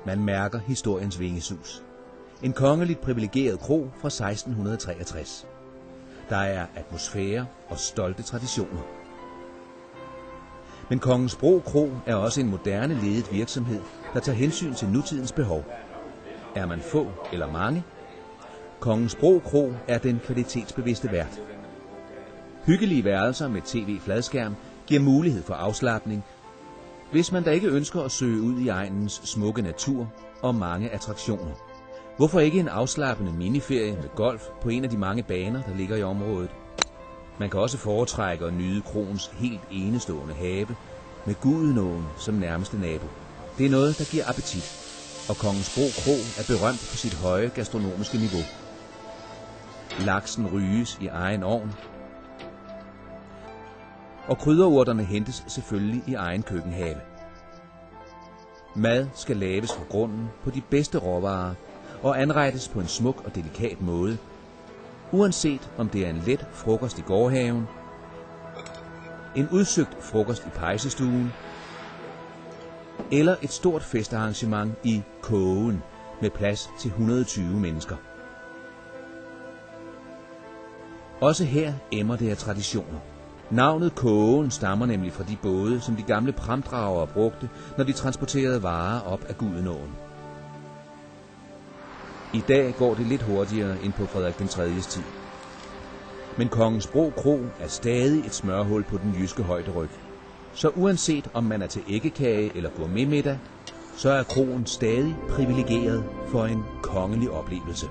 Man mærker historiens vingesus. En kongeligt privilegeret kro fra 1663. Der er atmosfære og stolte traditioner. Men Kongensbro Kro er også en moderne ledet virksomhed, der tager hensyn til nutidens behov. Er man få eller mange? Kongensbro Kro er den kvalitetsbevidste vært. Hyggelige værelser med tv-fladskærm giver mulighed for afslapning, hvis man da ikke ønsker at søge ud i egnens smukke natur og mange attraktioner. Hvorfor ikke en afslappende miniferie med golf på en af de mange baner, der ligger i området? Man kan også foretrække at nyde kroens helt enestående have med Gudenåen som nærmeste nabo. Det er noget, der giver appetit, og Kongensbro Kro er berømt for sit høje gastronomiske niveau. Laksen ryges i egen ovn, og krydderurterne hentes selvfølgelig i egen køkkenhave. Mad skal laves fra grunden på de bedste råvarer og anrettes på en smuk og delikat måde, uanset om det er en let frokost i gårdhaven, en udsøgt frokost i pejsestuen eller et stort festarrangement i Kogen med plads til 120 mennesker. Også her emmer det af traditioner. Navnet Kogen stammer nemlig fra de både, som de gamle pramdragere brugte, når de transporterede varer op ad Gudenåen. I dag går det lidt hurtigere end på Frederik den 3.'s tid. Men Kongensbro Kro er stadig et smørhul på den jyske højderyg. Så uanset om man er til æggekage eller gourmetmiddag, så er kroen stadig privilegeret for en kongelig oplevelse.